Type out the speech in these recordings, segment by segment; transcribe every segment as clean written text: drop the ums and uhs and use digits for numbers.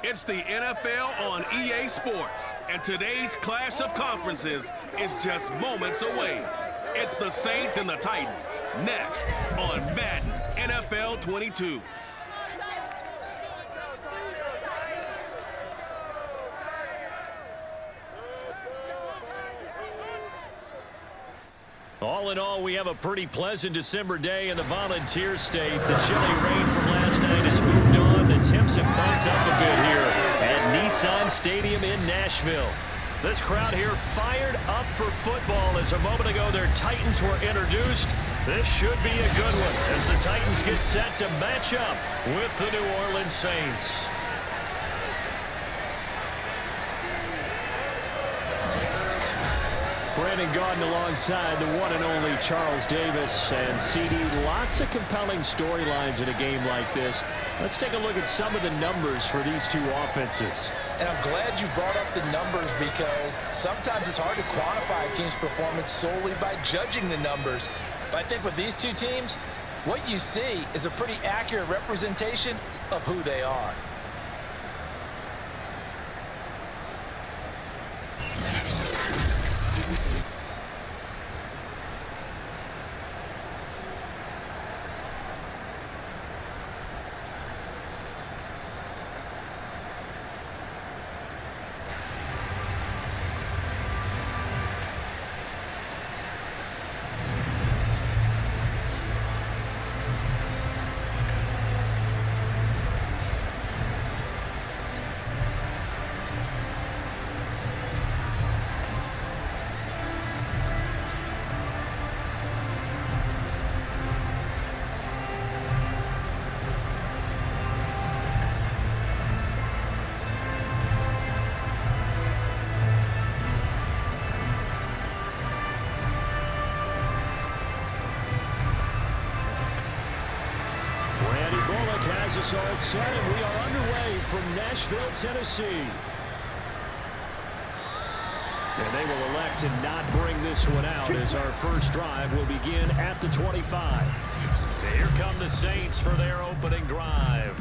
It's the NFL on EA Sports, and today's clash of conferences is just moments away. It's the Saints and the Titans, next on Madden NFL 22. All in all, we have a pretty pleasant December day in the Volunteer State. The chilly rain from last night has moved on. The temps have bumped up a bit here at Nissan Stadium in Nashville. This crowd here fired up for football as a moment ago their Titans were introduced. This should be a good one as the Titans get set to match up with the New Orleans Saints. Brandon Gaudin alongside the one and only Charles Davis. And CD, lots of compelling storylines in a game like this. Let's take a look at some of the numbers for these two offenses. And I'm glad you brought up the numbers because sometimes it's hard to quantify a team's performance solely by judging the numbers. But I think with these two teams, what you see is a pretty accurate representation of who they are. Us all set, and we are underway from Nashville, Tennessee. And they will elect to not bring this one out as our first drive will begin at the 25. And here come the Saints for their opening drive.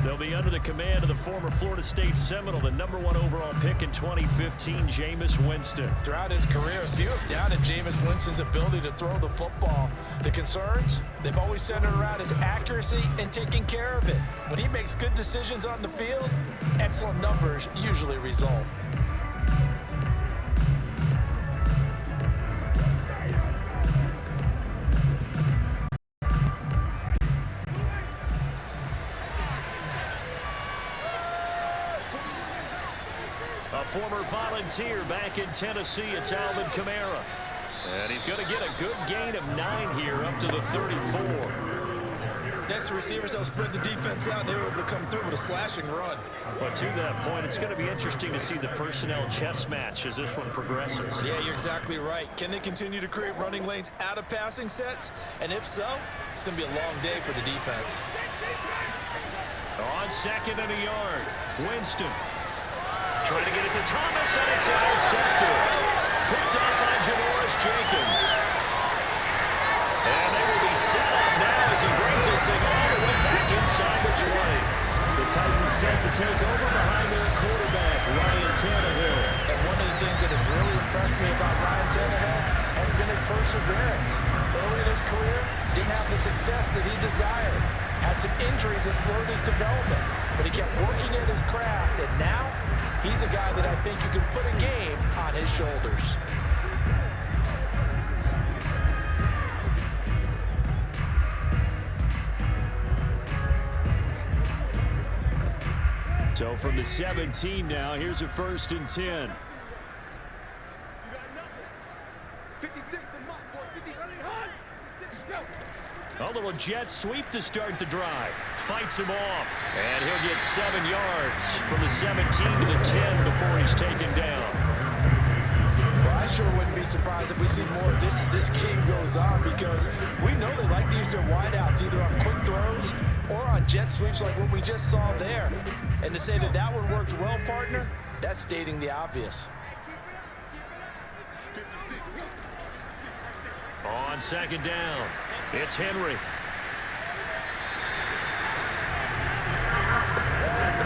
They'll be under the command of the former Florida State Seminole, the #1 overall pick in 2015, Jameis Winston. Throughout his career, few have doubted Jameis Winston's ability to throw the football. The concerns, they've always centered around his accuracy and taking care of it. When he makes good decisions on the field, excellent numbers usually result. Former Volunteer back in Tennessee, it's Alvin Kamara. And he's going to get a good gain of 9 here up to the 34. Next, the receivers help spread the defense out, and they were able to come through with a slashing run. But to that point, it's going to be interesting to see the personnel chess match as this one progresses. Yeah, you're exactly right. Can they continue to create running lanes out of passing sets? And if so, it's going to be a long day for the defense. On 2nd and a yard, Winston. Trying to get it to Thomas, and it's intercepted. Picked up by Janoris Jenkins. And they will be set up now as he brings this thing all the way back inside the 20. The Titans set to take over behind their quarterback, Ryan Tannehill. And one of the things that has really impressed me about Ryan Tannehill has been his perseverance. Early in his career, didn't have the success that he desired. Had some injuries that slowed his development, but he kept working at his craft, and now he's a guy that I think you can put a game on his shoulders. So from the 17 now, here's a 1st and 10. A little jet sweep to start the drive. Fights him off. And he'll get 7 yards from the 17 to the 10 before he's taken down. Well, I sure wouldn't be surprised if we see more of this as this game goes on, because we know they like to use their wideouts either on quick throws or on jet sweeps like what we just saw there. And to say that that one worked well, partner, that's stating the obvious. On 2nd down, it's Henry.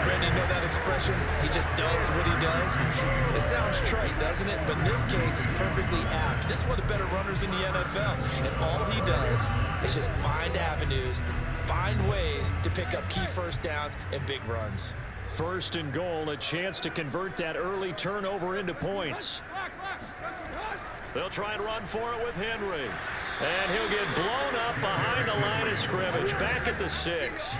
Brandon, you know that expression, he just does what he does? It sounds trite, doesn't it? But in this case, it's perfectly apt. This is one of the better runners in the NFL, and all he does is just find avenues, find ways to pick up key first downs and big runs. First and goal, a chance to convert that early turnover into points. They'll try and run for it with Henry. And he'll get blown up behind the line of scrimmage, back at the 6.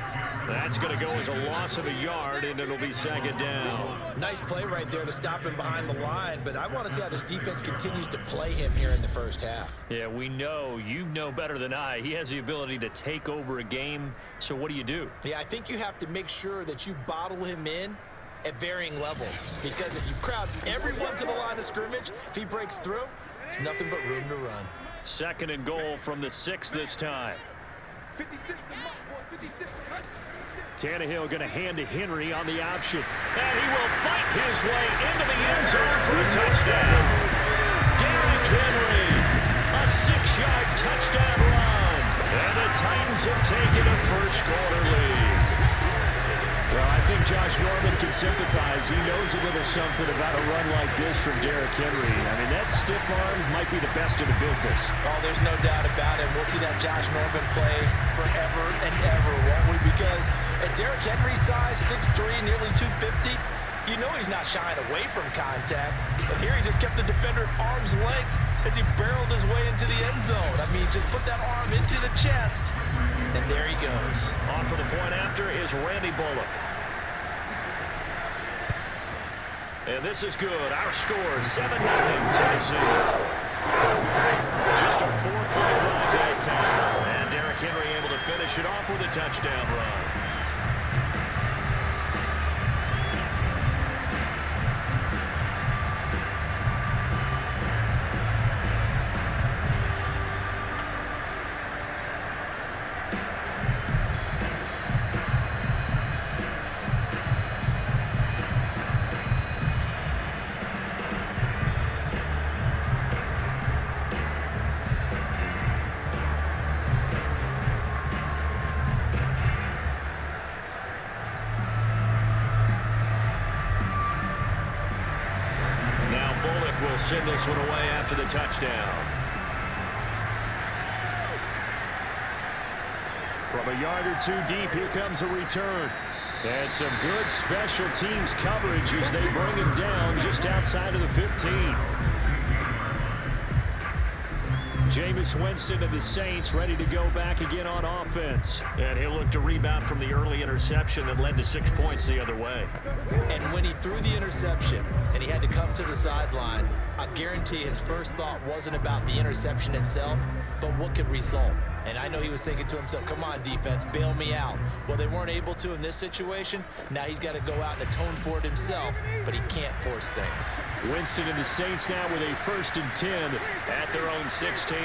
That's going to go as a loss of a yard, and it'll be second down. Nice play right there to stop him behind the line, but I want to see how this defense continues to play him here in the first half. Yeah, we know. You know better than I. He has the ability to take over a game, so what do you do? Yeah, I think you have to make sure that you bottle him in at varying levels, because if you crowd everyone to the line of scrimmage, if he breaks through, there's nothing but room to run. Second and goal from the 6 this time. Tannehill going to hand to Henry on the option. And he will fight his way into the end zone for a touchdown. Derrick Henry, a 6-yard touchdown run. And the Titans have taken a first quarter lead. Well, I think Josh Norman can sympathize. He knows a little something about a run like this from Derrick Henry. I mean, that stiff arm might be the best in the business. Oh, there's no doubt about it. We'll see that Josh Norman play forever and ever, won't we? Because at Derrick Henry's size, 6'3", nearly 250, you know he's not shying away from contact. And here he just kept the defender at arm's length as he barreled his way into the end zone. I mean, just put that arm into the chest, and there he goes. On for the point after is Randy Bullock. And this is good. Our score is 7-0 Tennessee. Just a 4-point drive that time. And Derrick Henry able to finish it off with a touchdown run. Send this one away after the touchdown. From a yard or two deep, here comes a return. And some good special teams coverage as they bring him down just outside of the 15. Jameis Winston and the Saints ready to go back again on offense. And he'll look to rebound from the early interception that led to 6 points the other way. And when he threw the interception and he had to come to the sideline, I guarantee his first thought wasn't about the interception itself, but what could result. And I know he was thinking to himself, come on, defense, bail me out. Well, they weren't able to in this situation. Now he's got to go out and atone for it himself, but he can't force things. Winston and the Saints now with a 1st and 10 at their own 16.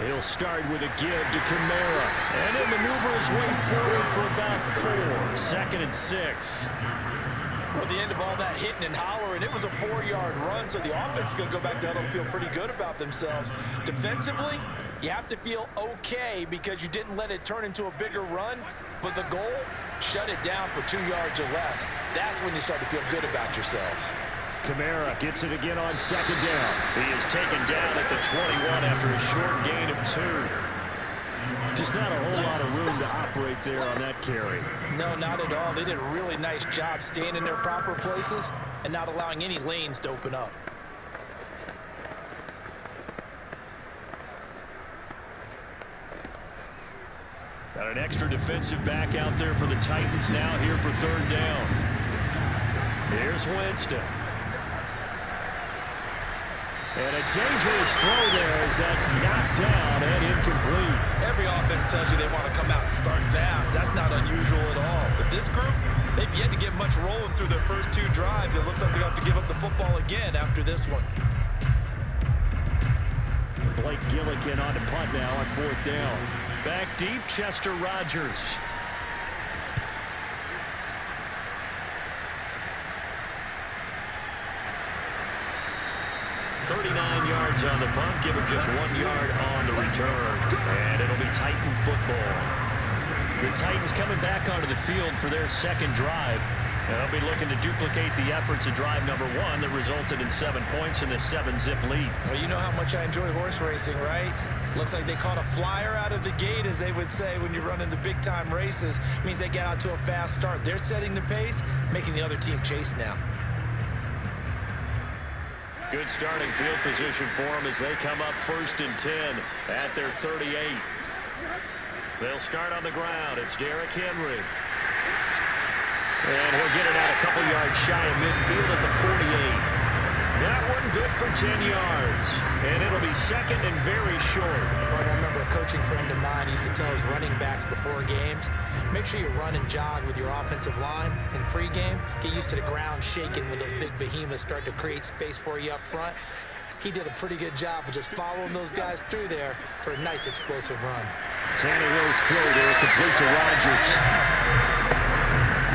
He'll start with a give to Kamara. And he'll maneuver his way forward for about 4. 2nd and 6. At the end of all that hitting and hollering, it was a 4-yard run, so the offense is going to go back down and feel pretty good about themselves. Defensively, you have to feel okay because you didn't let it turn into a bigger run, but the goal, shut it down for 2 yards or less. That's when you start to feel good about yourselves. Kamara gets it again on 2nd down. He is taken down at the 21 after a short gain of 2. Just not a whole lot of room to operate there on that carry. No, not at all. They did a really nice job staying in their proper places and not allowing any lanes to open up. Got an extra defensive back out there for the Titans now here for 3rd down. Here's Winston. And a dangerous throw there as that's knocked down and incomplete. Every offense tells you they want to come out and start fast. That's not unusual at all. But this group, they've yet to get much rolling through their first 2 drives. It looks like they're going to have to give up the football again after this one. Blake Gillikin on to punt now on 4th down. Back deep, Chester Rogers. Yards on the punt, give him just 1 yard on the return. And it'll be Titan football. The Titans coming back onto the field for their 2nd drive. They'll be looking to duplicate the efforts of drive number 1 that resulted in 7 points in this 7-zip lead. Well, you know how much I enjoy horse racing, right? Looks like they caught a flyer out of the gate, as they would say when you're running the big-time races. It means they get out to a fast start. They're setting the pace, making the other team chase now. Good starting field position for them as they come up 1st and 10 at their 38. They'll start on the ground. It's Derrick Henry. And he'll get it out a couple yards shy of midfield at the 48. That one good for 10 yards. And it'll be second and very short. I remember a coaching friend of mine used to tell his running backs before games, make sure you run and jog with your offensive line in pregame. Get used to the ground shaking when those big behemoths start to create space for you up front. He did a pretty good job of just following those guys through there for a nice explosive run. Tannehill's throw there, complete to Rodgers.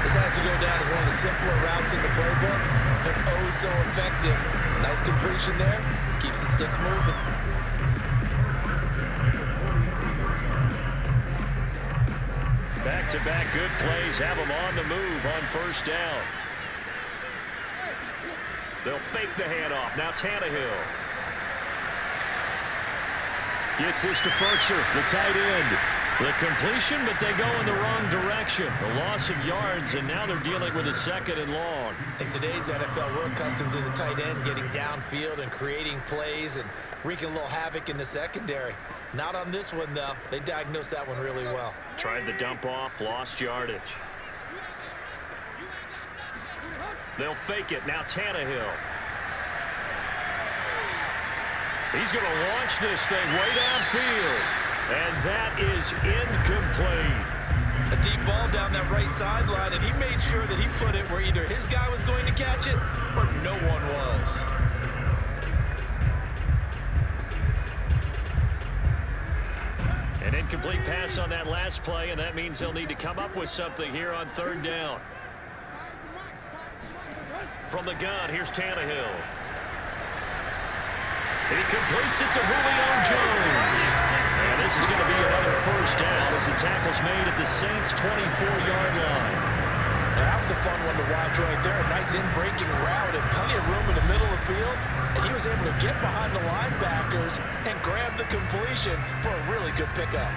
This has to go down as one of the simpler routes in the playbook, but oh so effective. Nice completion there. Keeps the sticks moving. Back-to-back good plays have them on the move on 1st down. They'll fake the handoff. Now Tannehill gets this to Fertzer, the tight end. The completion, but they go in the wrong direction. A loss of yards, and now they're dealing with a 2nd and long. In today's NFL, we're accustomed to the tight end getting downfield and creating plays and wreaking a little havoc in the secondary. Not on this one, though. They diagnosed that one really well. Tried the dump off, lost yardage. They'll fake it. Now Tannehill. He's going to launch this thing way downfield. And that is incomplete. A deep ball down that right sideline, and he made sure that he put it where either his guy was going to catch it or no one was. An incomplete pass on that last play, and that means they'll need to come up with something here on 3rd down. From the gun, here's Tannehill. He completes it to Julio Jones. And this is going to be another 1st down as the tackle's made at the Saints' 24-yard line. Now, that was a fun one to watch right there. A nice in-breaking route and plenty of room in the middle of the field. And he was able to get behind the linebackers and grab the completion for a really good pickup.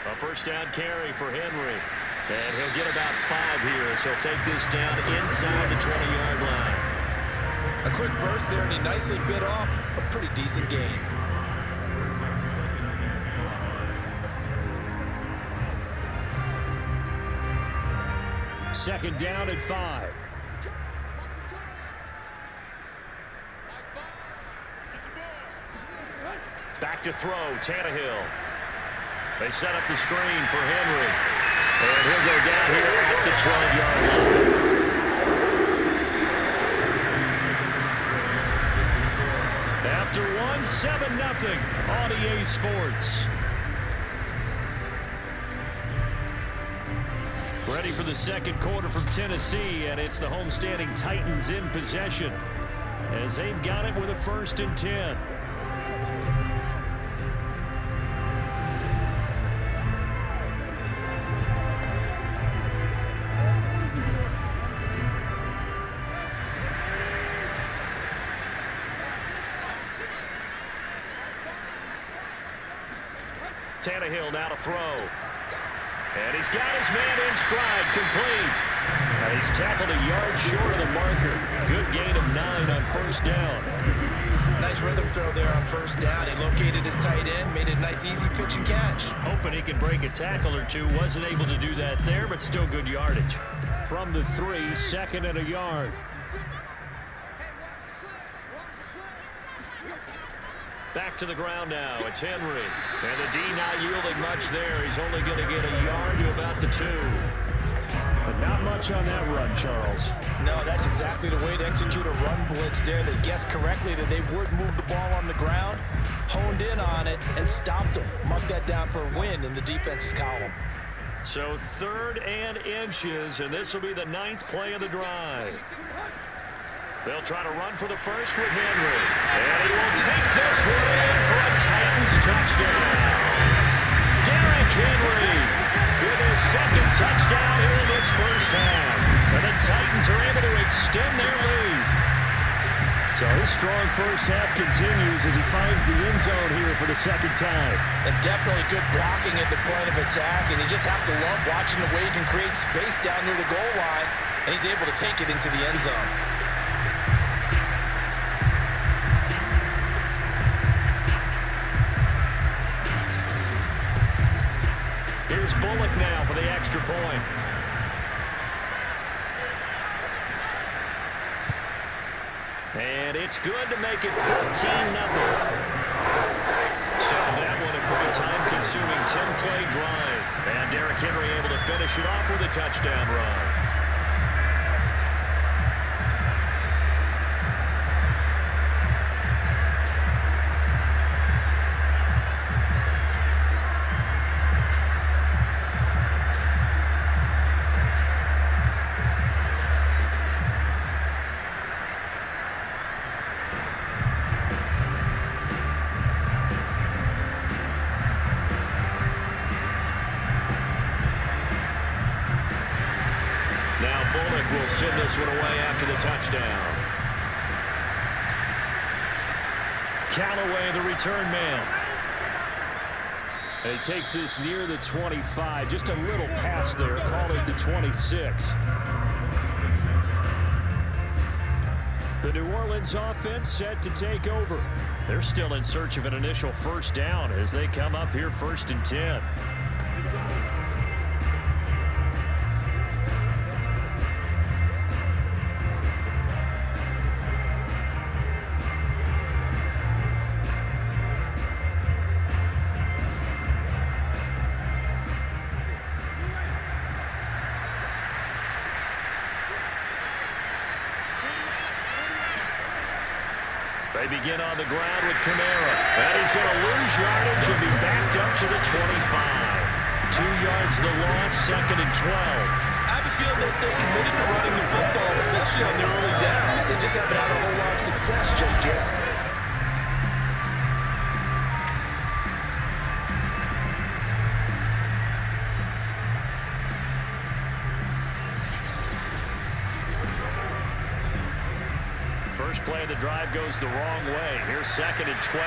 A 1st down carry for Henry. And he'll get about 5 here as he'll take this down inside the 20-yard line. A quick burst there, and he nicely bit off a pretty decent gain. Second down at 5. Back to throw, Tannehill. They set up the screen for Henry. And he'll go down here at the 12-yard line. After one, 7-0 on EA Sports. Ready for the 2nd quarter from Tennessee, and it's the homestanding Titans in possession as they've got it with a 1st and 10. Tannehill now to throw. And he's got his man in stride, complete. And he's tackled a yard short of the marker. Good gain of 9 on 1st down. Nice rhythm throw there on 1st down. He located his tight end, made it a nice easy pitch and catch. Hoping he could break a tackle or two. Wasn't able to do that there, but still good yardage. From the 3, 2nd and a yard. Back to the ground now. It's Henry. And the D not yielding much there. He's only going to get a yard to about the 2. But not much on that run, Charles. No, that's exactly the way to execute a run blitz there. They guessed correctly that they would move the ball on the ground, honed in on it, and stopped them. Mark that down for a win in the defense's column. So 3rd and inches, and this will be the 9th play of the drive. They'll try to run for the first with Henry. And he will take this one in for a Titans touchdown. Derrick Henry with his 2nd touchdown here in this first half. And the Titans are able to extend their lead. So his strong first half continues as he finds the end zone here for the 2nd time. And definitely good blocking at the point of attack, and you just have to love watching the way he can create space down near the goal line, and he's able to take it into the end zone. Here's Bullock now for the extra point. And it's good to make it 14-0. So that one a pretty time-consuming 10-play drive. And Derrick Henry able to finish it off with a touchdown run. Will send this one away after the touchdown. Callaway, the return man. He takes this near the 25. Just a little pass there. Call it the 26. The New Orleans offense set to take over. They're still in search of an initial first down as they come up here 1st and 10. They begin on the ground with Kamara. And he's going to lose yardage and be backed up to the 25. 2 yards the loss, 2nd and 12. I have a feeling they'll stay committed to running the football, especially on the early downs. They just haven't had a whole lot of success just yet. First play of the drive goes the wrong way. Here's 2nd and 12.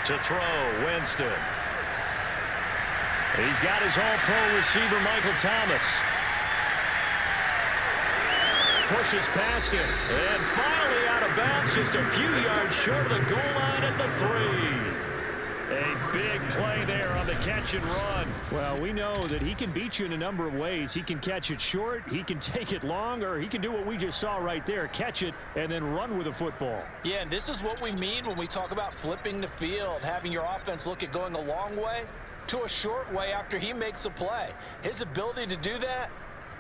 To throw, Winston. He's got his all-pro receiver, Michael Thomas. Pushes past him. And finally out of bounds, just a few yards short of the goal line at the 3. A big play there on the catch and run. Well, we know that he can beat you in a number of ways. He can catch it short, he can take it long, or he can do what we just saw right there, catch it and then run with the football. Yeah, and this is what we mean when we talk about flipping the field, having your offense look at going a long way to a short way after he makes a play. His ability to do that,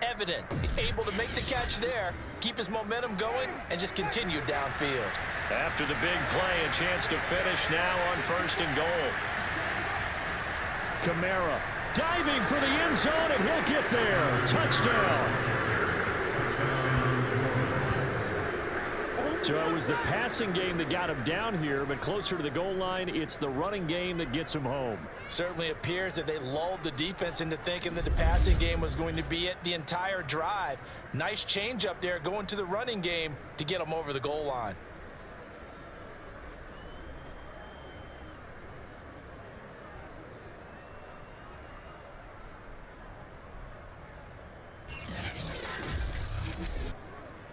evident. Able to make the catch there, keep his momentum going, and just continue downfield. After the big play, a chance to finish now on 1st and goal. Kamara diving for the end zone, and he'll get there. Touchdown. So it was the passing game that got him down here, but closer to the goal line, it's the running game that gets him home. Certainly appears that they lulled the defense into thinking that the passing game was going to be it the entire drive. Nice change up there going to the running game to get him over the goal line.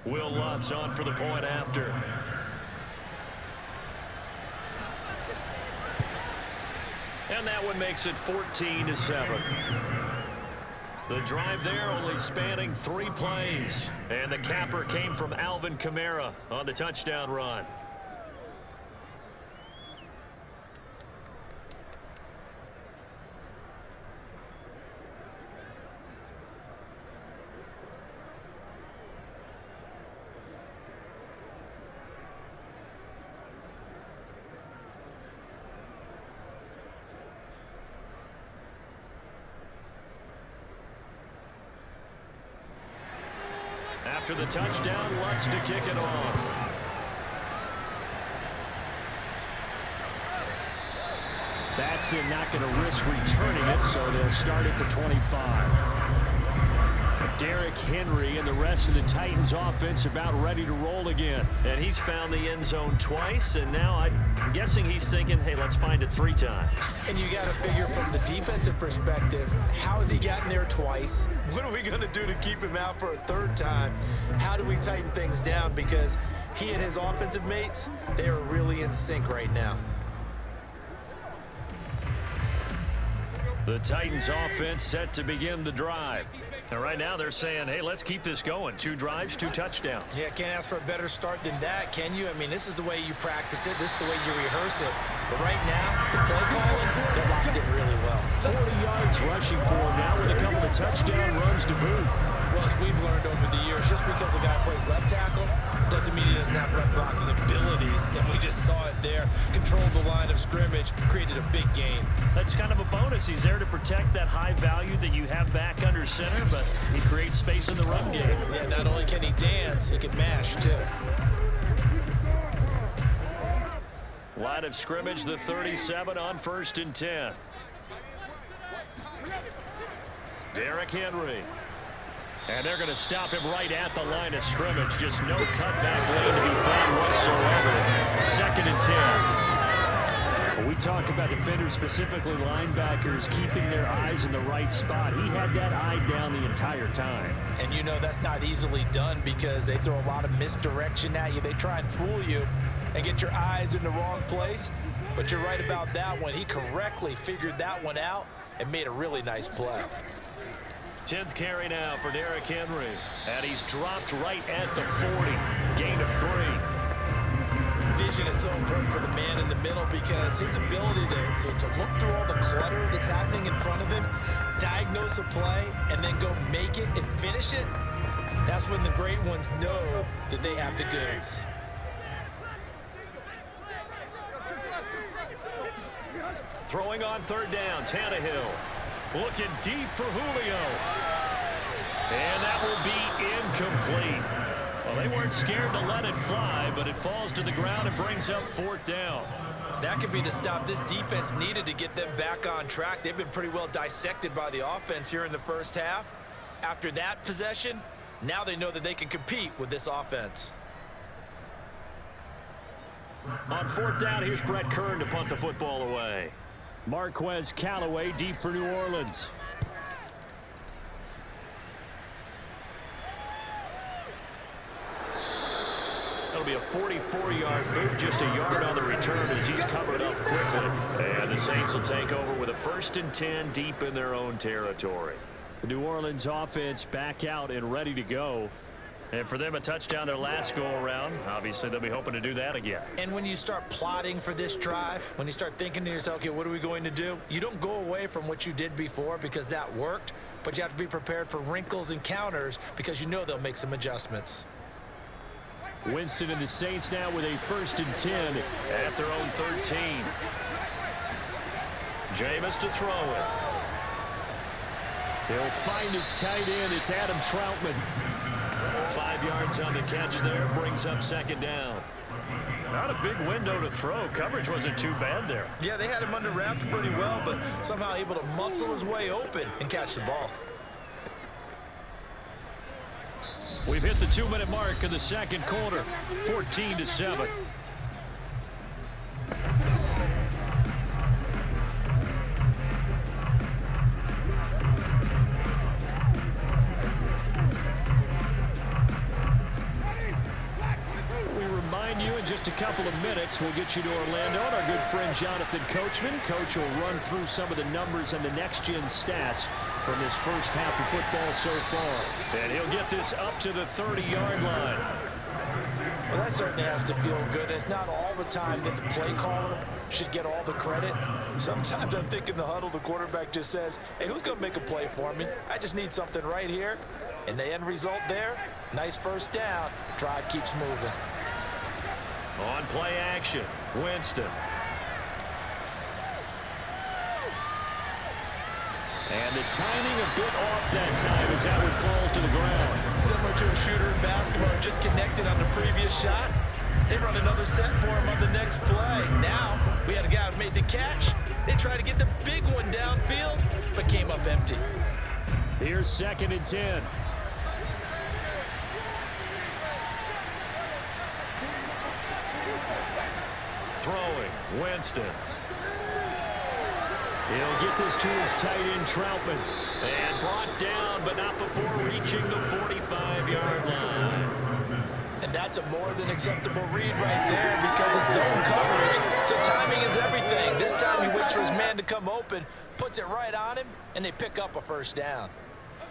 Will Lutz on for the point after. And that one makes it 14-7. The drive there only spanning 3 plays. And the capper came from Alvin Kamara on the touchdown run. after the touchdown, Lutz to kick it off. Batson not going to risk returning it, so they'll start at the 25. Derrick Henry and the rest of the Titans offense about ready to roll again. And he's found the end zone twice, and now I'm guessing he's thinking, hey, let's find it 3 times. And you got to figure from the defensive perspective, how has he gotten there twice? What are we going to do to keep him out for a 3rd time? How do we tighten things down? Because he and his offensive mates, they are really in sync right now. The Titans offense set to begin the drive. And right now they're saying, hey, let's keep this going. 2 drives, 2 touchdowns. Yeah, can't ask for a better start than that, can you? I mean, this is the way you practice it. This is the way you rehearse it. But right now, the play calling, they're locked in really well. 40 yards rushing for him now with a couple of touchdown runs to boot. Well, as we've learned over the years, just because a guy plays left tackle doesn't mean he doesn't have run blocking abilities. And we just saw it there. Controlled the line of scrimmage, created a big gain. That's kind of a bonus. He's there to protect that high value that you have back under center, but he creates space in the run game. Yeah, not only can he dance, he can mash, too. Line of scrimmage, the 37 on 1st and 10. Derrick Henry. And they're going to stop him right at the line of scrimmage. Just no cutback lane to be found whatsoever. 2nd and 10. When we talk about defenders, specifically linebackers, keeping their eyes in the right spot, he had that eye down the entire time. And you know that's not easily done because they throw a lot of misdirection at you. They try and fool you and get your eyes in the wrong place. But you're right about that one. He correctly figured that one out and made a really nice play. 10th carry now for Derrick Henry. And he's dropped right at the 40. Gain of 3. Vision is so important for the man in the middle because his ability to look through all the clutter that's happening in front of him, diagnose a play, and then go make it and finish it, that's when the great ones know that they have the goods. Throwing on 3rd down, Tannehill. Looking deep for Julio. And that will be incomplete. Well, they weren't scared to let it fly, but it falls to the ground and brings up 4th down. That could be the stop this defense needed to get them back on track. They've been pretty well dissected by the offense here in the first half. After that possession, now they know that they can compete with this offense. On 4th down, here's Brett Kern to punt the football away. Marquez Callaway deep for New Orleans. That'll be a 44-yard boot, just a yard on the return as he's covered up quickly. And the Saints will take over with a 1st and 10 deep in their own territory. The New Orleans offense back out and ready to go. And for them, a touchdown their last go-around. Obviously, they'll be hoping to do that again. And when you start plotting for this drive, when you start thinking to yourself, okay, what are we going to do? You don't go away from what you did before because that worked, but you have to be prepared for wrinkles and counters because you know they'll make some adjustments. Winston and the Saints now with a 1st and 10 at their own 13. Jameis to throw it. He'll find his tight end. It's Adam Troutman. 5 yards on the catch there, brings up 2nd down. Not a big window to throw. Coverage wasn't too bad there. Yeah, they had him under wraps pretty well, but somehow able to muscle his way open and catch the ball. We've hit the 2-minute mark of the 2nd quarter, 14-7. Just a couple of minutes, we'll get you to Orlando and our good friend Jonathan Coachman. Coach will run through some of the numbers and the next-gen stats from this first half of football so far. And he'll get this up to the 30-yard line. Well, that certainly has to feel good. It's not all the time that the play caller should get all the credit. Sometimes I'm thinking the huddle, the quarterback just says, hey, who's going to make a play for me? I just need something right here. And the end result there, nice 1st down. Drive keeps moving. On play action, Winston. And the timing a bit off that time as that one falls to the ground. Similar to a shooter in basketball, just connected on the previous shot. They run another set for him on the next play. Now, we had a guy who made the catch. They tried to get the big one downfield, but came up empty. Here's 2nd and 10. Throwing, Winston. He'll get this to his tight end, Troutman. And brought down, but not before reaching the 45-yard line. And that's a more than acceptable read right there because it's zone coverage. So timing is everything. This time he waits for his man to come open, puts it right on him, and they pick up a first down.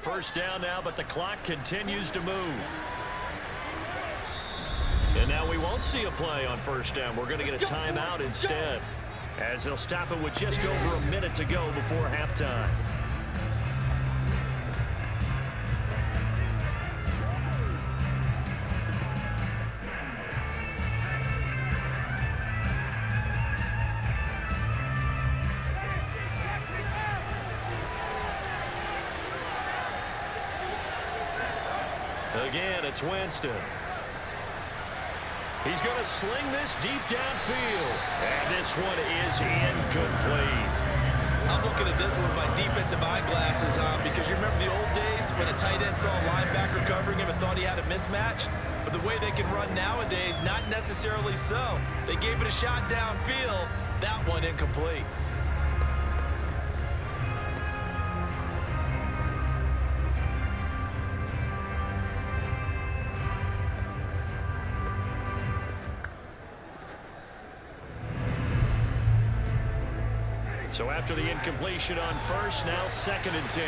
First down now, but the clock continues to move. And now we won't see a play on first down. We're going to get a timeout instead, as they'll stop it with just over a minute to go before halftime. Again, it's Winston. He's going to sling this deep downfield. And this one is incomplete. I'm looking at this one with my defensive eyeglasses on because you remember the old days when a tight end saw a linebacker covering him and thought he had a mismatch? But the way they can run nowadays, not necessarily so. They gave it a shot downfield. That one incomplete. So after the incompletion on first, now 2nd and 10.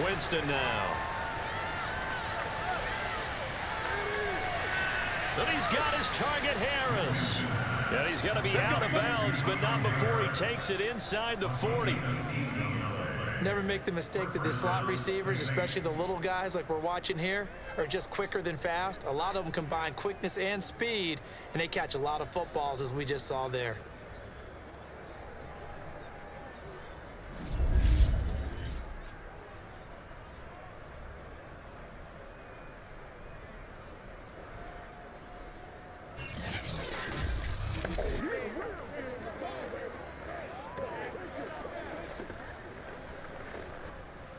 Winston now. And he's got his target, Harris. And he's going to be out of bounds, but not before he takes it inside the 40. Never make the mistake that the slot receivers, especially the little guys like we're watching here, are just quicker than fast. A lot of them combine quickness and speed, and they catch a lot of footballs, as we just saw there.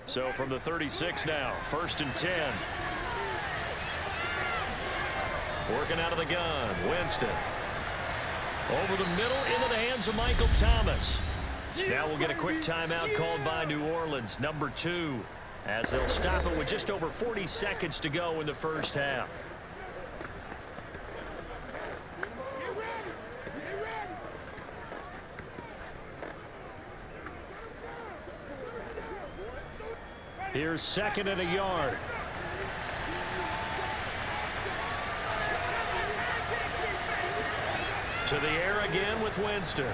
So from the 36 now, 1st and 10. Working out of the gun, Winston. Over the middle, into the hands of Michael Thomas. Now we'll get a quick timeout called by New Orleans, number 2, as they'll stop it with just over 40 seconds to go in the first half. Here's 2nd and a yard. To the air again with Winston.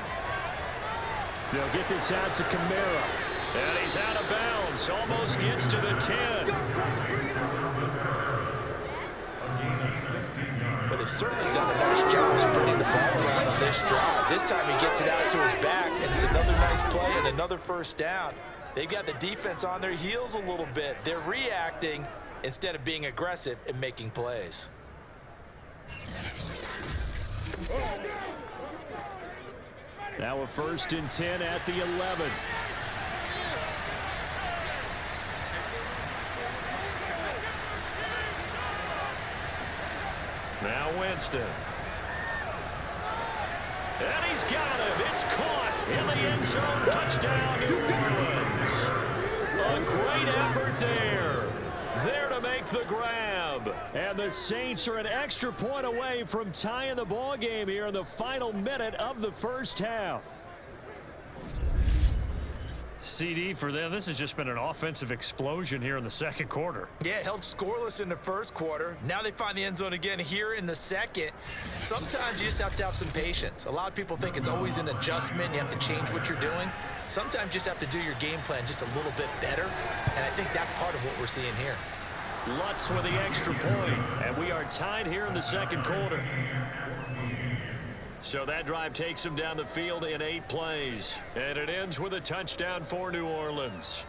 They'll get this out to Kamara. And he's out of bounds. Almost gets to the 10. Well, they've certainly done a nice job spreading the ball around on this drive. This time he gets it out to his back, and it's another nice play and another first down. They've got the defense on their heels a little bit. They're reacting instead of being aggressive and making plays. Now a 1st and 10 at the 11. Now Winston. And he's got him. It's caught in the end zone. Touchdown, New Orleans. A great effort there. There to make the grab. And the Saints are an extra point away from tying the ball game here in the final minute of the first half. CD, for them, this has just been an offensive explosion here in the second quarter. Yeah, held scoreless in the first quarter. Now they find the end zone again here in the second. Sometimes you just have to have some patience. A lot of people think it's always an adjustment. You have to change what you're doing. Sometimes you just have to do your game plan just a little bit better. And I think that's part of what we're seeing here. Lutz with the extra point. And we are tied here in the second quarter. So that drive takes him down the field in 8 plays. And it ends with a touchdown for New Orleans.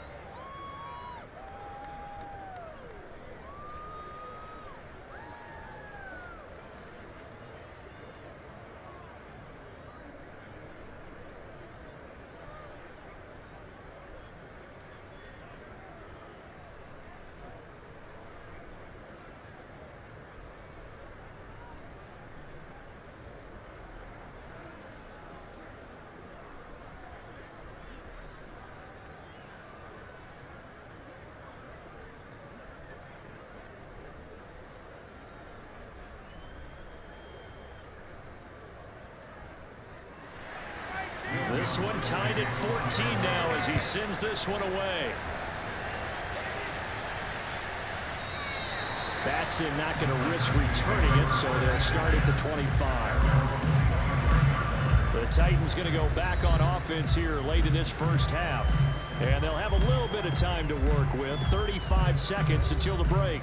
This one tied at 14 now as he sends this one away. Batson not going to risk returning it, so they'll start at the 25. The Titans going to go back on offense here late in this first half. And they'll have a little bit of time to work with. 35 seconds until the break.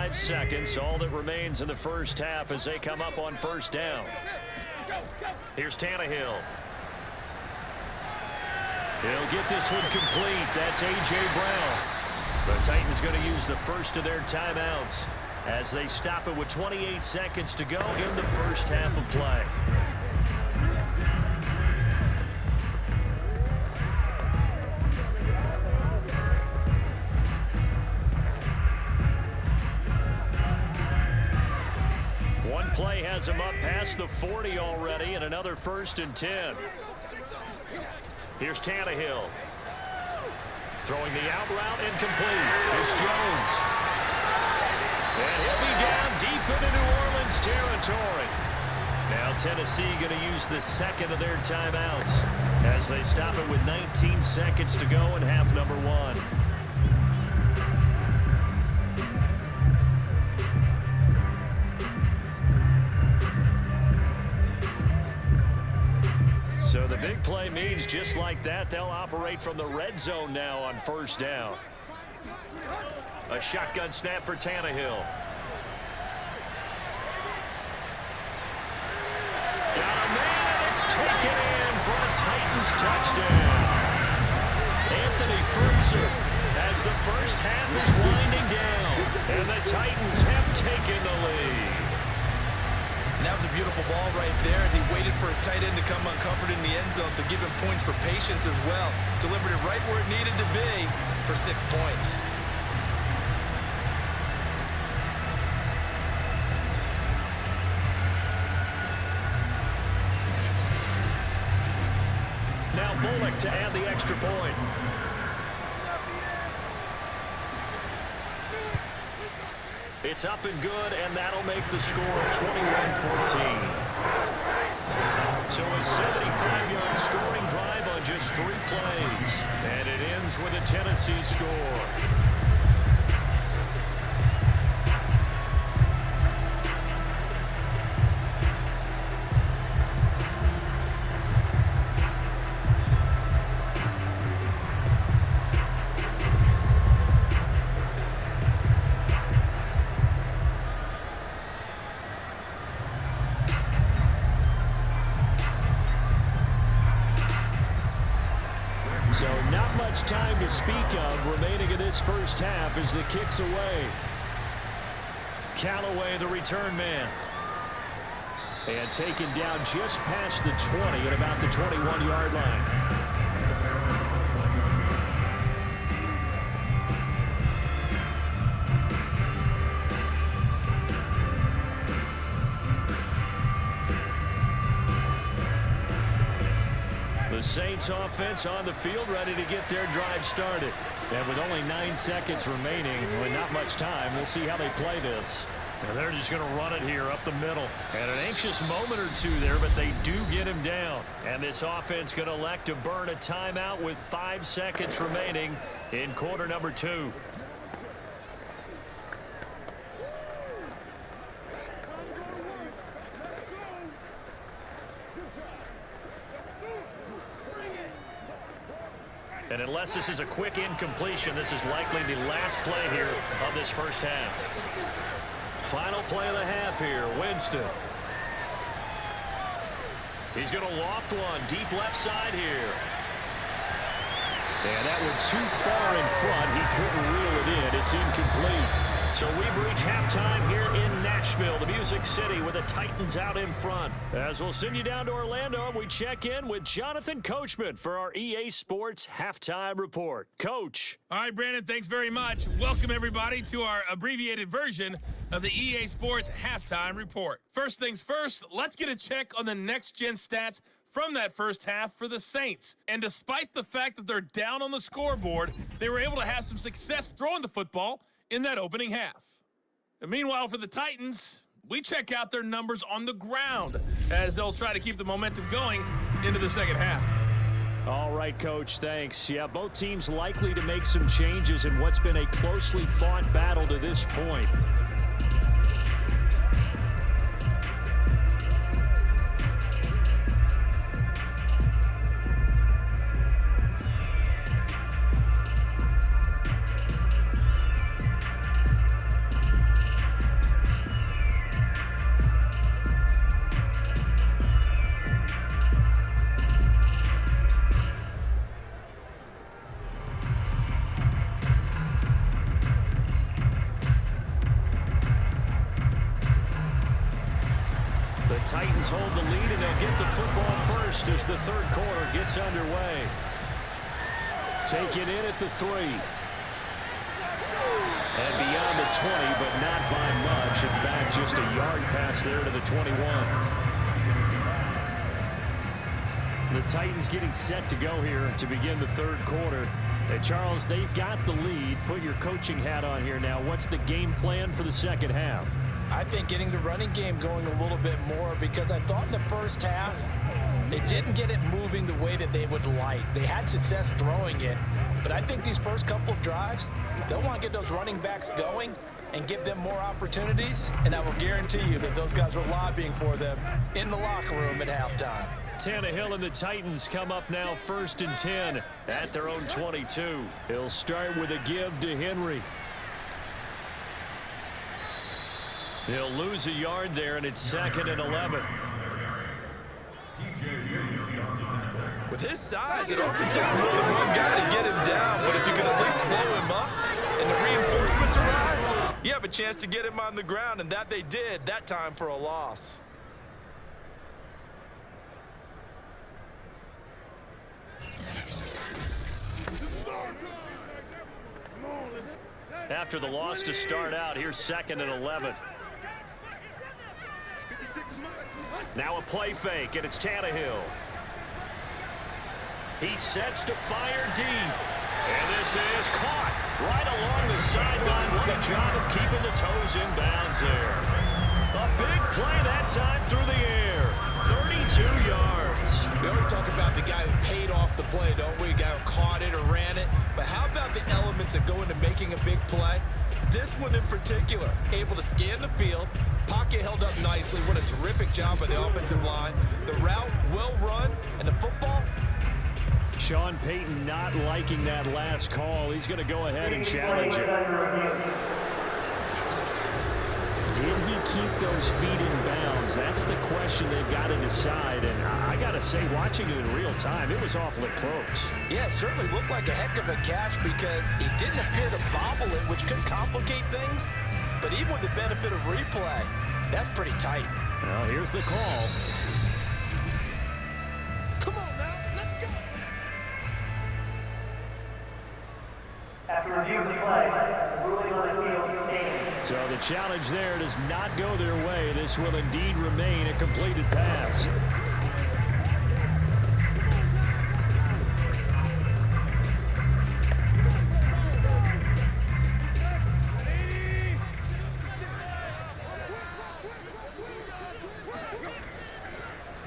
Seconds, all that remains in the first half as they come up on first down. Here's Tannehill. He'll get this one complete. That's A.J. Brown. The Titans going to use the first of their timeouts as they stop it with 28 seconds to go in the first half of play. Play has him up past the 40 already, and another 1st and 10. Here's Tannehill. Throwing the out route incomplete. It's Jones. And he'll be down deep into New Orleans territory. Now Tennessee going to use the second of their timeouts as they stop it with 19 seconds to go in half number 1. So the big play means just like that, they'll operate from the red zone now on first down. A shotgun snap for Tannehill. Got a man, and it's taken in for a Titans touchdown. Anthony Furtzer as the first half is winding down, and the Titans have taken the lead. And that was a beautiful ball right there as he waited for his tight end to come uncovered in the end zone, so give him points for patience as well. Delivered it right where it needed to be for 6 points. Now Bullock to add the extra point. It's up and good, and that'll make the score 21-14. So a 75-yard scoring drive on just 3 plays. And it ends with a Tennessee score. So not much time to speak of remaining in this first half as the kick's away. Callaway, the return man. And taken down just past the 20 at about the 21-yard line. The Saints offense on the field ready to get their drive started. And with only 9 seconds remaining, with not much time, we'll see how they play this. And they're just going to run it here up the middle. And an anxious moment or two there, but they do get him down. And this offense going to elect to burn a timeout with 5 seconds remaining in quarter number 2. And unless this is a quick incompletion, this is likely the last play here of this first half. Final play of the half here, Winston. He's going to loft one, deep left side here. And that one too far in front. He couldn't reel it in. It's incomplete. So we've reached halftime here in Nashville, the Music City, with the Titans out in front. As we'll send you down to Orlando, we check in with Jonathan Coachman for our EA Sports Halftime Report. Coach. All right, Brandon, thanks very much. Welcome, everybody, to our abbreviated version of the EA Sports Halftime Report. First things first, let's get a check on the next-gen stats from that first half for the Saints. And despite the fact that they're down on the scoreboard, they were able to have some success throwing the football in that opening half. And meanwhile, for the Titans, we check out their numbers on the ground as they'll try to keep the momentum going into the second half. All right, Coach, thanks. Yeah, both teams likely to make some changes in what's been a closely fought battle to this point. Titans hold the lead, and they'll get the football first as the third quarter gets underway. Taken in at the 3. And beyond the 20, but not by much. In fact, just a yard pass there to the 21. The Titans getting set to go here to begin the third quarter. Hey, Charles, they've got the lead. Put your coaching hat on here now. What's the game plan for the second half? I think getting the running game going a little bit more, because I thought in the first half they didn't get it moving the way that they would like. They had success throwing it, but I think these first couple of drives, they'll want to get those running backs going and give them more opportunities, and I will guarantee you that those guys were lobbying for them in the locker room at halftime. Tannehill and the Titans come up now 1st and 10 at their own 22. He'll start with a give to Henry. He'll lose a yard there, and it's 2nd and 11. With his size, it often takes more than one guy to get him down, but if you can at least slow him up and the reinforcements arrive, you have a chance to get him on the ground, and that they did, that time for a loss. After the loss to start out, here's 2nd and 11. Now a play fake, and it's Tannehill. He sets to fire deep. And this is caught right along the sideline. What a job of keeping the toes in bounds there. A big play that time through the air. 32 yards. We always talk about the guy who paid off the play, don't we? A guy who caught it or ran it. But how about the elements that go into making a big play? This one in particular, able to scan the field, pocket held up nicely. What a terrific job by the offensive line. The route, well run, and the football. Sean Payton not liking that last call. He's going to go ahead and challenge it. Did he keep those feet in bounds? That's the question they've got to decide. And I got to say, watching it in real time, it was awfully close. Yeah, it certainly looked like a heck of a catch because he didn't appear to bobble it, which could complicate things. But even with the benefit of replay, that's pretty tight. Well, here's the call. Come on now, let's go. After review of the play, ruling on the field standing. So the challenge there does not go their way. This will indeed remain a completed pass.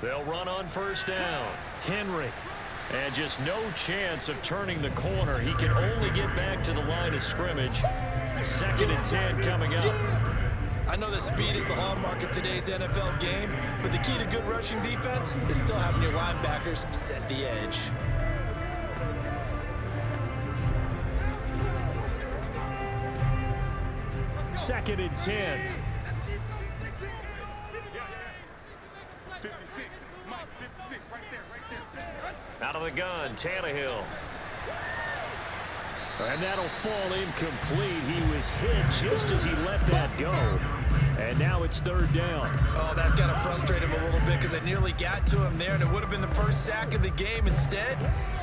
They'll run on first down. Henry. And just no chance of turning the corner. He can only get back to the line of scrimmage. 2nd and 10 coming up. I know that speed is the hallmark of today's NFL game, but the key to good rushing defense is still having your linebackers set the edge. Second and 10. 56, Mike, 56, right there. Out of the gun, Tannehill. And that'll fall incomplete. He was hit just as he let that go. And now it's 3rd down. Oh, that's got to frustrate him a little bit because they nearly got to him there, and it would have been the first sack of the game. Instead,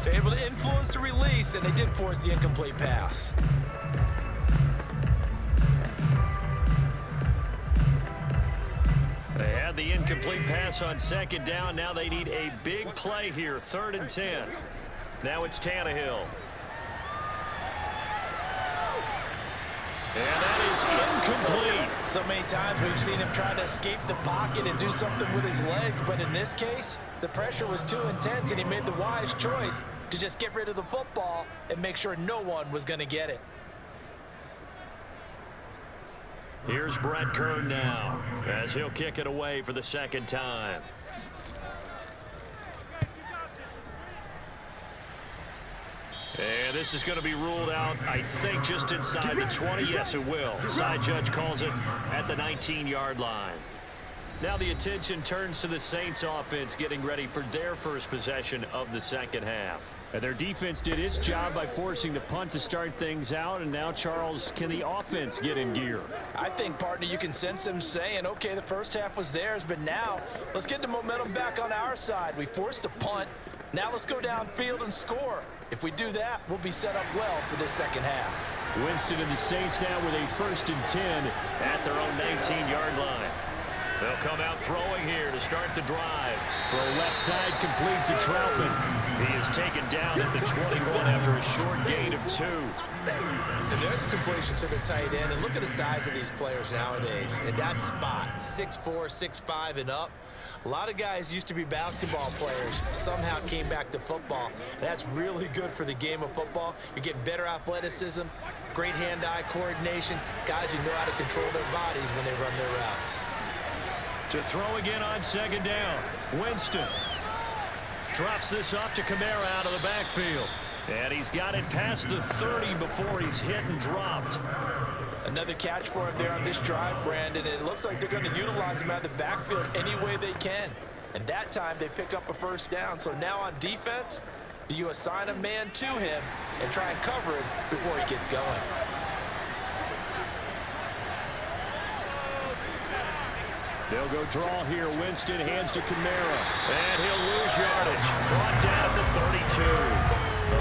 they're able to influence the release, and they did force the incomplete pass. They had the incomplete pass on second down. Now they need a big play here, 3rd and 10. Now it's Tannehill. And that is incomplete. So many times we've seen him try to escape the pocket and do something with his legs, but in this case, the pressure was too intense and he made the wise choice to just get rid of the football and make sure no one was going to get it. Here's Brett Kern now as he'll kick it away for the 2nd time. And this is going to be ruled out, I think, just inside the 20. Yes, it will. Side judge calls it at the 19-yard line. Now the attention turns to the Saints offense getting ready for their first possession of the 2nd half. And their defense did its job by forcing the punt to start things out. And now, Charles, can the offense get in gear? I think, partner, you can sense them saying, okay, the first half was theirs, but now let's get the momentum back on our side. We forced a punt. Now let's go downfield and score. If we do that, we'll be set up well for this 2nd half. Winston and the Saints now with a 1st and 10 at their own 19-yard line. They'll come out throwing here to start the drive. Throw left side complete to Troutman. He is taken down at the 21 after a short gain of 2. And there's a completion to the tight end. And look at the size of these players nowadays. At that spot, 6'4", 6'5", and up. A lot of guys used to be basketball players, somehow came back to football. And that's really good for the game of football. You're getting better athleticism, great hand-eye coordination, guys who know how to control their bodies when they run their routes. To throw again on 2nd down. Winston drops this off to Kamara out of the backfield. And he's got it past the 30 before he's hit and dropped. Another catch for him there on this drive, Brandon. And it looks like they're going to utilize him out of the backfield any way they can. And that time they pick up a 1st down. So now on defense, do you assign a man to him and try and cover him before he gets going? They'll go draw here. Winston hands to Kamara. And he'll lose yardage. Brought down at the 32.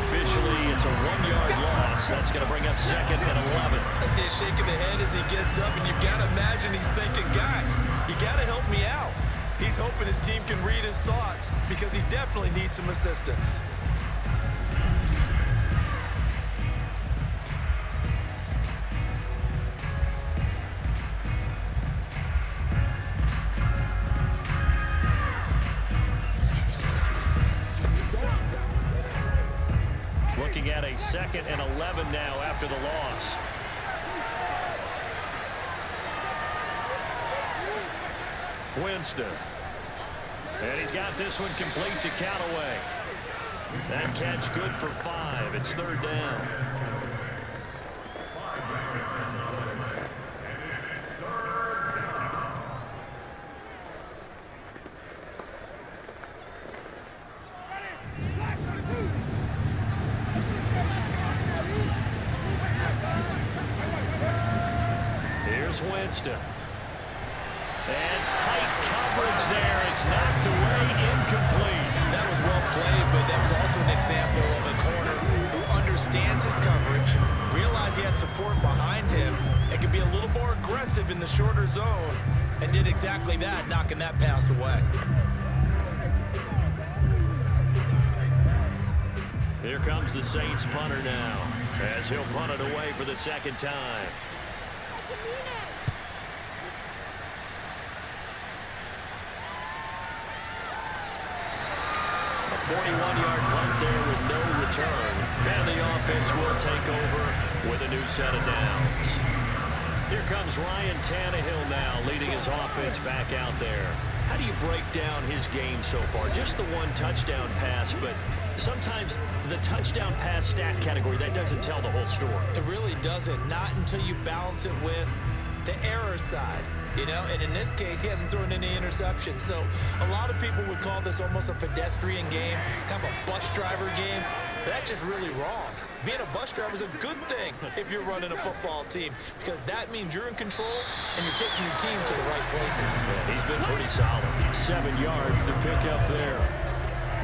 Officially, it's a 1-yard loss. That's going to bring up 2nd and 11. I see a shake of the head as he gets up, and you've got to imagine he's thinking, guys, you got to help me out. He's hoping his team can read his thoughts because he definitely needs some assistance. Looking at a 2nd and 11 now after the loss. Winston. And he's got this one complete to Callaway. That catch good for 5. It's 3rd down. Winston. And tight coverage there. It's knocked away, incomplete. That was well played, but that was also an example of a corner who understands his coverage, realized he had support behind him, and could be a little more aggressive in the shorter zone, and did exactly that, knocking that pass away. Here comes the Saints punter now, as he'll punt it away for the 2nd time. A 41-yard punt there with no return. And the offense will take over with a new set of downs. Here comes Ryan Tannehill now, leading his offense back out there. How do you break down his game so far? Just the 1 touchdown pass, but sometimes the touchdown pass stat category, that doesn't tell the whole story. It really doesn't, not until you balance it with the error side. You know, and in this case, he hasn't thrown any interceptions. So a lot of people would call this almost a pedestrian game, kind of a bus driver game. But that's just really wrong. Being a bus driver is a good thing if you're running a football team, because that means you're in control and you're taking your team to the right places. Yeah, he's been pretty solid. 7 yards to pick up there.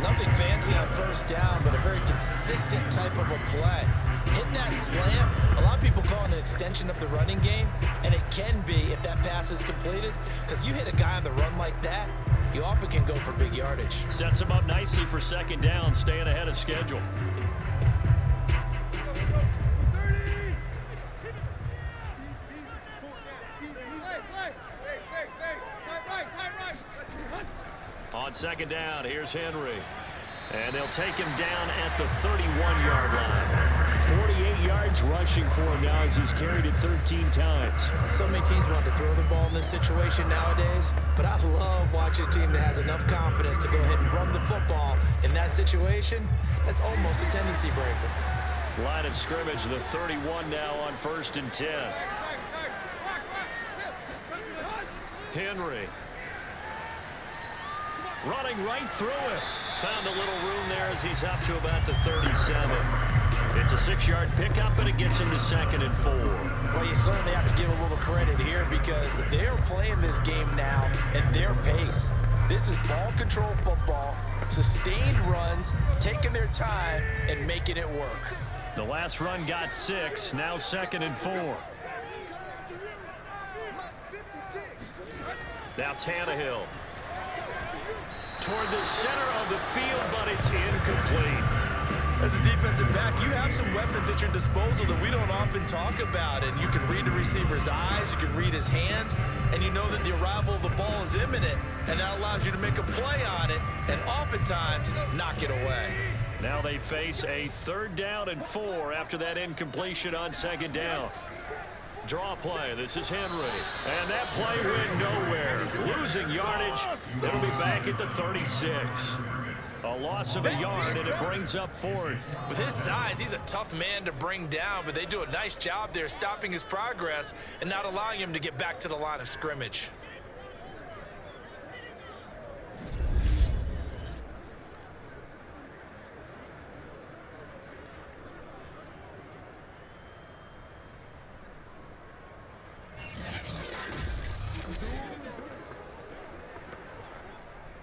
No Nothing fancy on first down, but a very consistent type of a play. Hit that slant. A lot of people call it an extension of the running game, and it can be if that pass is completed, because you hit a guy on the run like that, you often can go for big yardage. Sets him up nicely for second down, staying ahead of schedule. On second down, here's Henry. And they'll take him down at the 31-yard line. 48 yards rushing for him now as he's carried it 13 times. So many teams want to throw the ball in this situation nowadays, but I love watching a team that has enough confidence to go ahead and run the football in that situation. That's almost a tendency breaker. Line of scrimmage, the 31 now on 1st and 10. Henry. Running right through it. Found a little room there as he's up to about the 37. It's a 6-yard pickup, and it gets him to 2nd and 4. Well, you certainly have to give a little credit here because they're playing this game now at their pace. This is ball control football, sustained runs, taking their time and making it work. The last run got 6, now 2nd and 4. Now Tannehill. Toward the center of the field, but it's incomplete. As a defensive back, you have some weapons at your disposal that we don't often talk about, and you can read the receiver's eyes, you can read his hands, and you know that the arrival of the ball is imminent, and that allows you to make a play on it, and oftentimes knock it away. Now they face a 3rd down and 4 after that incompletion on 2nd down. Draw play. This is Henry. And that play went nowhere. Losing yardage. It'll be back at the 36. A loss of a yard, and it brings up 4th. With his size, he's a tough man to bring down, but they do a nice job there stopping his progress and not allowing him to get back to the line of scrimmage.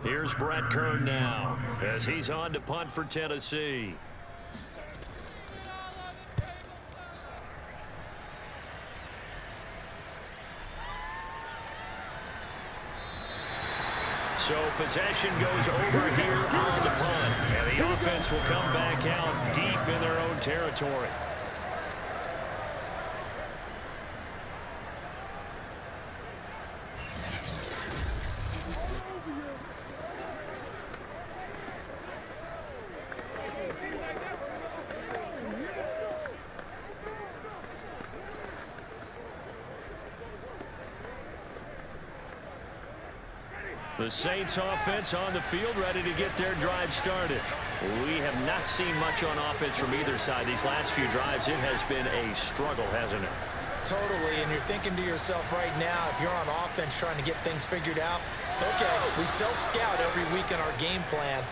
Here's Brett Kern now as he's on to punt for Tennessee. So possession goes over here on the punt, and the offense will come back out deep in their own territory. The Saints offense on the field, ready to get their drive started. We have not seen much on offense from either side. These last few drives, it has been a struggle, hasn't it? Totally, and you're thinking to yourself right now, if you're on offense trying to get things figured out, okay, we self-scout every week in our game plan.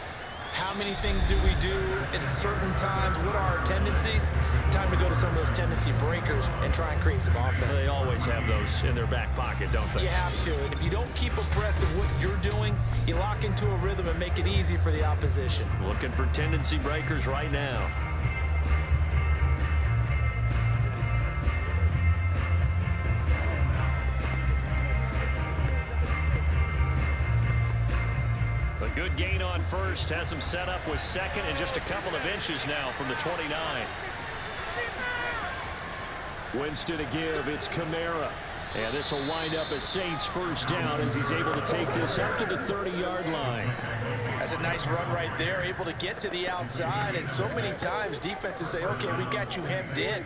How many things do we do at certain times? What are our tendencies? Time to go to some of those tendency breakers and try and create some offense. They always have those in their back pocket, don't they? You have to, and if you don't keep abreast of what you're doing, you lock into a rhythm and make it easy for the opposition. Looking for tendency breakers right now. A good gain on first, has him set up with 2nd and just a couple of inches now from the 29. Winston to give, it's Kamara. And this will wind up a Saints 1st down as he's able to take this up to the 30-yard line. That's a nice run right there, able to get to the outside, and so many times defenses say, okay, we got you hemmed in.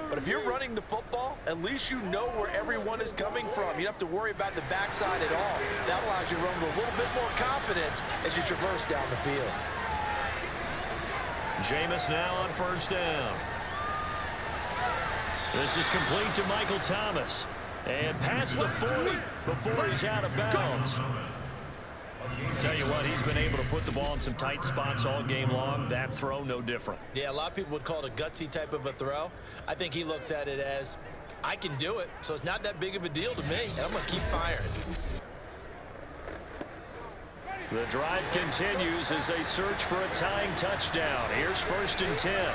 But if you're running the football, at least you know where everyone is coming from. You don't have to worry about the backside at all. That allows you to run with a little bit more confidence as you traverse down the field. Jameis now on 1st down. This is complete to Michael Thomas. And past the 40 before he's out of bounds. Tell you what, he's been able to put the ball in some tight spots all game long. That throw, no different. Yeah, a lot of people would call it a gutsy type of a throw. I think he looks at it as, I can do it, so it's not that big of a deal to me, and I'm going to keep firing. The drive continues as they search for a tying touchdown. Here's 1st and 10.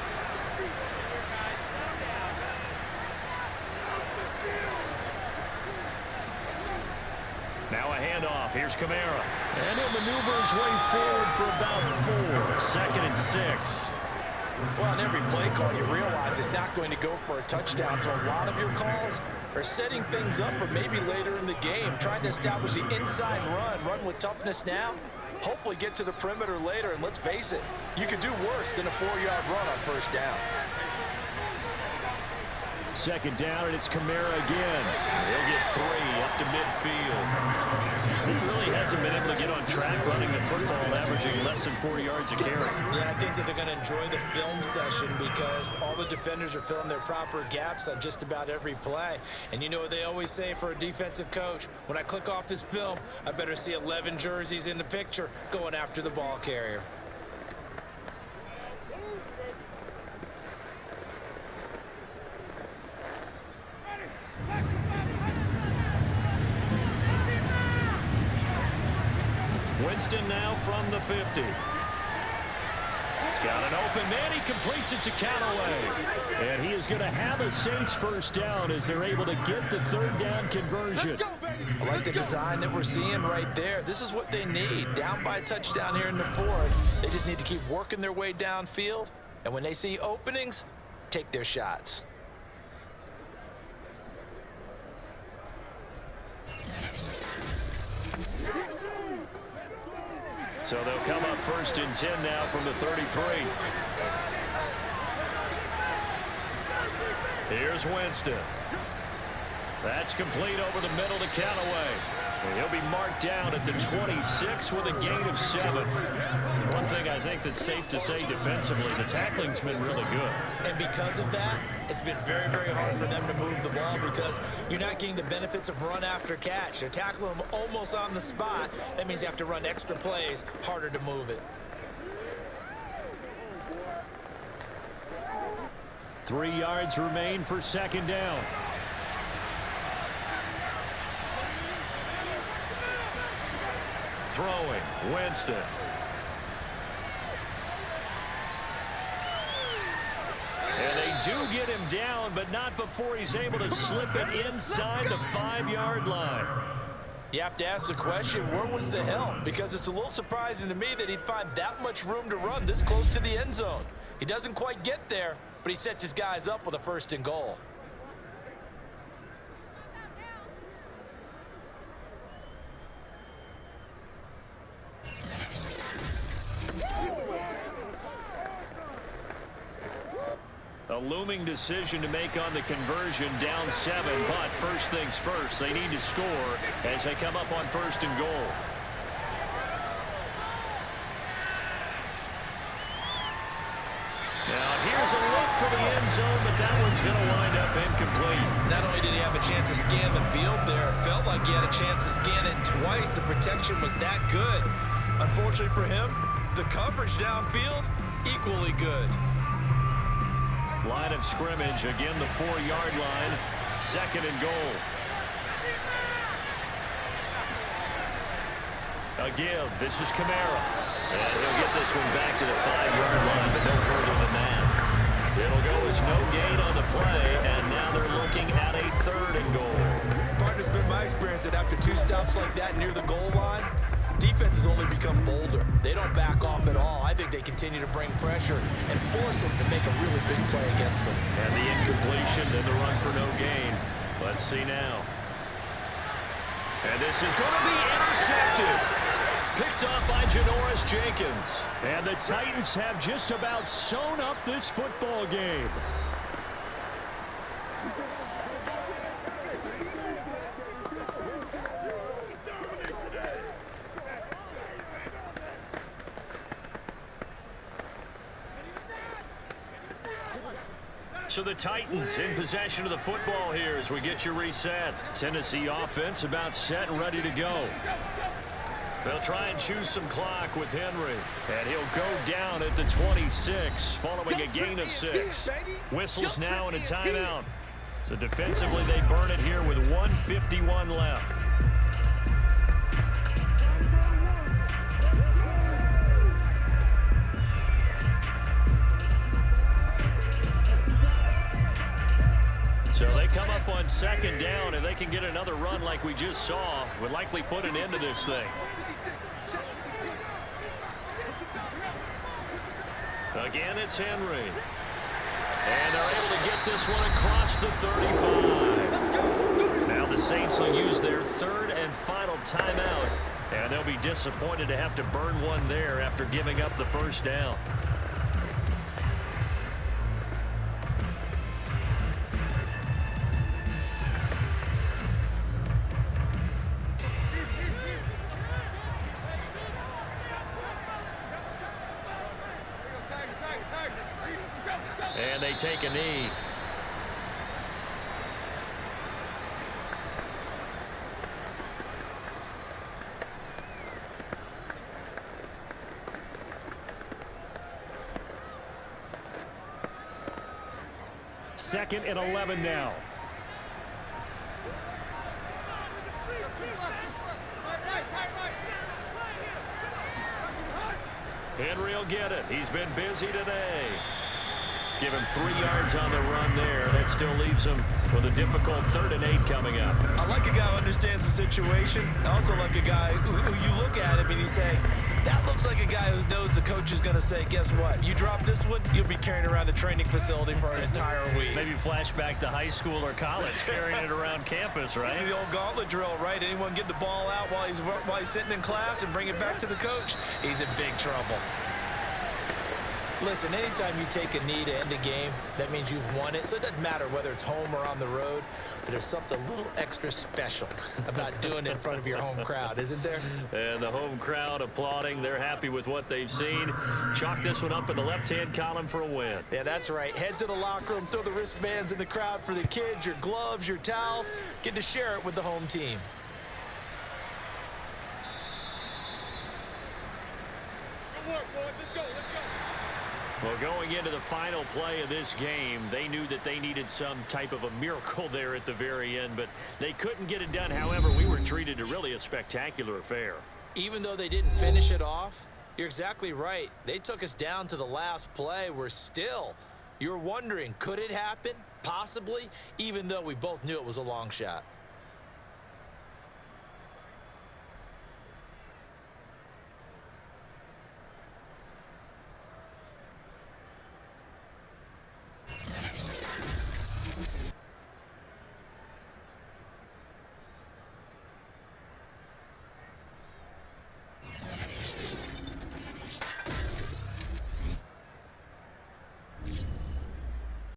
Now a handoff. Here's Kamara. And he'll maneuver his way forward for about 4. 2nd and 6. Well, on every play call, you realize it's not going to go for a touchdown. So a lot of your calls are setting things up for maybe later in the game, trying to establish the inside run with toughness now, hopefully get to the perimeter later, and let's face it, you could do worse than a 4-yard run on 1st down. 2nd down, and it's Kamara again. He'll get 3 up to midfield. He really hasn't been able to get on track running the football, averaging less than 4 yards a carry. Yeah, I think that they're going to enjoy the film session because all the defenders are filling their proper gaps on just about every play. And you know what they always say for a defensive coach? When I click off this film, I better see 11 jerseys in the picture going after the ball carrier. Winston now from the 50. He's got an open man. He completes it to Callaway. And he is going to have a Saints 1st down as they're able to get the 3rd down conversion. I like the design that we're seeing right there. This is what they need. Down by a touchdown here in the 4th. They just need to keep working their way downfield. And when they see openings, take their shots. So they'll come up 1st and 10 now from the 33. Here's Winston. That's complete over the middle to Callaway. And he'll be marked down at the 26 with a gain of 7. One thing I think that's safe to say defensively, the tackling's been really good. And because of that, it's been very, very hard for them to move the ball because you're not getting the benefits of run after catch. They're tackling them almost on the spot. That means you have to run extra plays, harder to move it. 3 yards remain for 2nd down. Throwing, Winston. And they do get him down, but not before he's able to slip it inside the 5-yard line. You have to ask the question, where was the help? Because it's a little surprising to me that he'd find that much room to run this close to the end zone. He doesn't quite get there, but he sets his guys up with a 1st and goal. A looming decision to make on the conversion, down 7, but first things first, they need to score as they come up on 1st and goal. Now here's a look for the end zone, but that one's going to wind up incomplete. Not only did he have a chance to scan the field there, it felt like he had a chance to scan it twice. The protection was that good. Unfortunately for him, the coverage downfield, equally good. Line of scrimmage, again the 4-yard line, 2nd and goal. A give, this is Kamara. And he'll get this one back to the 5-yard line, but no further than that. It'll go as no gain on the play, and now they're looking at a 3rd and goal. Partner's been my experience that after 2 stops like that near the goal line, defenses only become bolder. They don't back off at all. I think they continue to bring pressure and force them to make a really big play against them. And the incompletion, then the run for no gain. Let's see now. And this is going to be intercepted. Picked up by Janoris Jenkins. And the Titans have just about sewn up this football game. So the Titans in possession of the football here as we get you reset. Tennessee offense about set and ready to go. They'll try and choose some clock with Henry. And he'll go down at the 26 following a gain of 6. Whistles now and a timeout. So defensively they burn it here with 1:51 left. on second down, if they can get another run like we just saw, would likely put an end to this thing. Again, it's Henry. And they're able to get this one across the 35. Now the Saints will use their third and final timeout, and they'll be disappointed to have to burn one there after giving up the first down. And they take a knee. Second and 11 now. Henry will get it. He's been busy today. Give him 3 yards on the run there. That still leaves him with a difficult 3rd and 8 coming up. I like a guy who understands the situation. I also like a guy who you look at him and you say, that looks like a guy who knows the coach is going to say, guess what? You drop this one, you'll be carrying around a training facility for an entire week. Maybe flashback to high school or college, carrying it around campus, right? The old gauntlet drill, right? Anyone get the ball out while he's sitting in class and bring it back to the coach? He's in big trouble. Listen, anytime you take a knee to end a game, that means you've won it. So it doesn't matter whether it's home or on the road, but there's something a little extra special about doing it in front of your home crowd, isn't there? And the home crowd applauding. They're happy with what they've seen. Chalk this one up in the left-hand column for a win. Yeah, that's right. Head to the locker room, throw the wristbands in the crowd for the kids, your gloves, your towels. Get to share it with the home team. Good work, boys. Let's go. Let's go. Well, going into the final play of this game, they knew that they needed some type of a miracle there at the very end, but they couldn't get it done. However, we were treated to really a spectacular affair. Even though they didn't finish it off, you're exactly right. They took us down to the last play. You're wondering, could it happen? Possibly, even though we both knew it was a long shot.